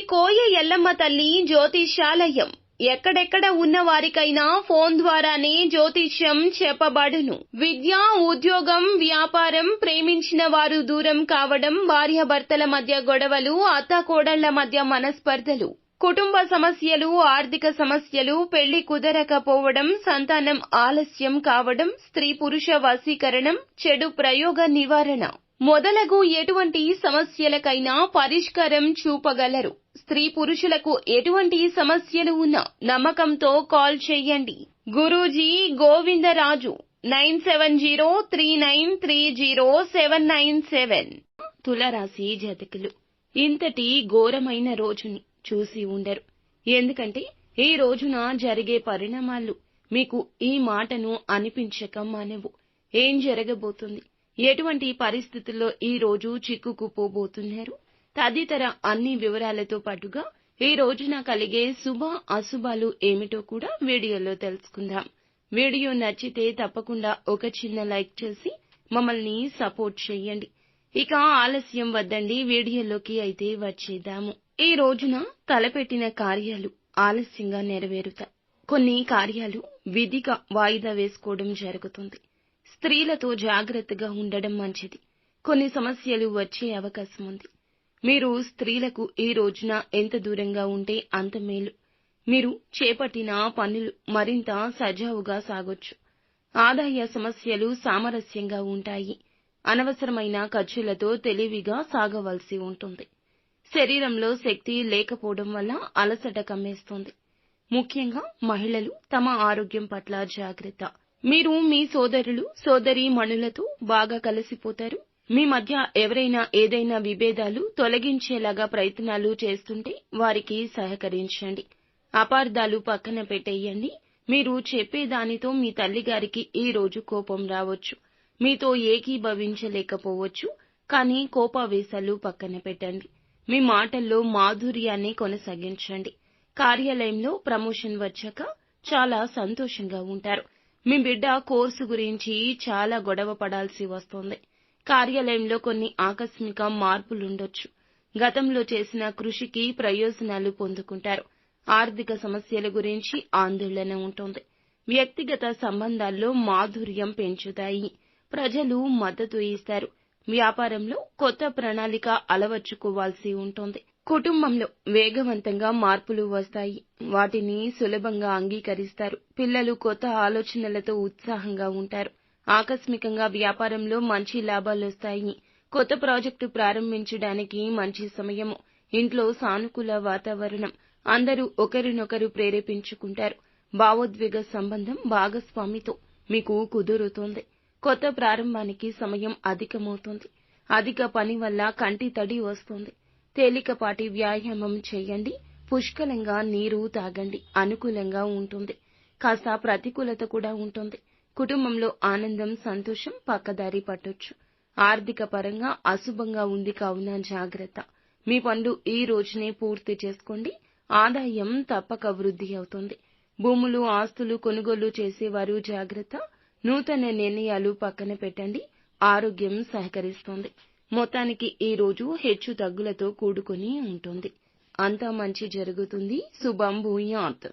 కోయ ఎల్లమ్మ తల్లి జ్యోతిష్యాలయం ఎక్కడెక్కడ ఉన్న వారికైనా ఫోన్ ద్వారానే జ్యోతిష్యం చెప్పబడును. విద్య, ఉద్యోగం, వ్యాపారం, ప్రేమించిన వారు దూరం కావడం, భార్యాభర్తల మధ్య గొడవలు, అత్తాకోడళ్ల మధ్య మనస్పర్ధలు, కుటుంబ సమస్యలు, ఆర్థిక సమస్యలు, పెళ్లి కుదరకపోవడం, సంతానం ఆలస్యం కావడం, స్త్రీ పురుష వశీకరణం, చెడు ప్రయోగ నివారణ మొదలగు ఎటువంటి సమస్యలకైనా పరిష్కారం చూపగలరు. స్త్రీ పురుషులకు ఎటువంటి సమస్యలు ఉన్నా నమ్మకంతో కాల్ చేయండి. గురూజీ గోవిందరాజు 9703930797. తులారాశి జాతకులు ఇంతటి ఘోరమైన రోజుని చూసి ఉండరు. ఎందుకంటే ఈ రోజున జరిగే పరిణామాలు మీకు ఈ మాటను అనిపించక మానవు. ఏం జరగబోతుంది, ఎటువంటి పరిస్థితుల్లో ఈ రోజు చిక్కుకుపోబోతున్నారు తదితర అన్ని వివరాలతో పాటుగా ఈ రోజున కలిగే శుభ అశుభాలు ఏమిటో కూడా వీడియోలో తెలుసుకుందాం. వీడియో నచ్చితే తప్పకుండా ఒక చిన్న లైక్ చేసి మమ్మల్ని సపోర్ట్ చేయండి. ఇక ఆలస్యం వద్దండి, వీడియోలోకి అయితే వచ్చేద్దాము. ఈ రోజున తలపెట్టిన కార్యాలు ఆలస్యంగా నెరవేరుతాయి. కొన్ని కార్యాలు విధిగా వాయిదా వేసుకోవడం జరుగుతుంది. స్త్రీలతో జాగ్రత్తగా ఉండడం మంచిది. కొన్ని సమస్యలు వచ్చే అవకాశం ఉంది. మీరు స్త్రీలకు ఈ రోజున ఎంత దూరంగా ఉంటే అంత మేలు. మీరు చేపట్టిన పనులు మరింత సజావుగా సాగొచ్చు. ఆదాయ సమస్యలు సామరస్యంగా ఉంటాయి. అనవసరమైన ఖర్చులతో తెలివిగా సాగవలసి ఉంటుంది. శరీరంలో శక్తి లేకపోవడం వల్ల అలసట కమ్మేస్తుంది. ముఖ్యంగా మహిళలు తమ ఆరోగ్యం పట్ల జాగ్రత్త. మీరు మీ సోదరులు సోదరీమణులతో బాగా కలిసిపోతారు. మీ మధ్య ఎవరైనా ఏదైనా విభేదాలు తొలగించేలాగా ప్రయత్నాలు చేస్తుంటే వారికి సహకరించండి. అపార్థాలు పక్కన పెట్టేయండి. మీరు చెప్పేదానితో మీ తల్లిగారికి ఈ రోజు కోపం రావచ్చు. మీతో ఏకీభవించలేకపోవచ్చు. కానీ కోపావేశాలు పక్కన పెట్టండి. మీ మాటల్లో మాధుర్యాన్ని కొనసాగించండి. కార్యాలయంలో ప్రమోషన్ వచ్చాక చాలా సంతోషంగా ఉంటారు. మీ బిడ్డ కోర్సు గురించి చాలా గొడవ పడాల్సి వస్తోంది. కార్యాలయంలో కొన్ని ఆకస్మిక మార్పులుండొచ్చు. గతంలో చేసిన కృషికి ప్రయోజనాలు పొందుకుంటారు. ఆర్థిక సమస్యల గురించి ఆందోళన ఉంటుంది. వ్యక్తిగత సంబంధాల్లో మాధుర్యం పెంచుతాయి. ప్రజలు మద్దతు ఇస్తారు. వ్యాపారంలో కొత్త ప్రణాళిక అలవర్చుకోవాల్సి ఉంటుంది. కుటుంబంలో వేగవంతంగా మార్పులు వస్తాయి. వాటిని సులభంగా అంగీకరిస్తారు. పిల్లలు కొత్త ఆలోచనలతో ఉత్సాహంగా ఉంటారు. ఆకస్మికంగా వ్యాపారంలో మంచి లాభాలొస్తాయి. కొత్త ప్రాజెక్టు ప్రారంభించడానికి మంచి సమయము. ఇంట్లో సానుకూల వాతావరణం. అందరూ ఒకరినొకరు ప్రేరేపించుకుంటారు. భావోద్వేగ సంబంధం భాగస్వామితో మీకు కుదురుతోంది. కొత్త ప్రారంభానికి సమయం అధికమవుతోంది. అధిక పని వల్ల కంటి తడి వస్తోంది. తేలికపాటి వ్యాయామం చేయండి. పుష్కలంగా నీరు తాగండి. అనుకూలంగా ఉంటుంది. కాస్త ప్రతికూలత కూడా ఉంటుంది. కుటుంబంలో ఆనందం, సంతోషం పక్కదారి పట్టొచ్చు. ఆర్థిక పరంగా అశుభంగా ఉంది కావున జాగ్రత్త. మీ పనులు ఈ రోజునే పూర్తి చేసుకోండి. ఆదాయం తప్పక వృద్ధి అవుతుంది. భూములు, ఆస్తులు కొనుగోలు చేసేవారు జాగ్రత్త. నూతన నిర్ణయాలు పక్కన పెట్టండి. ఆరోగ్యం సహకరిస్తోంది. మొత్తానికి ఈ రోజు హెచ్చు తగ్గులతో కూడుకొని ఉంటుంది. అంతా మంచి జరుగుతుంది. శుభం భూయాత్.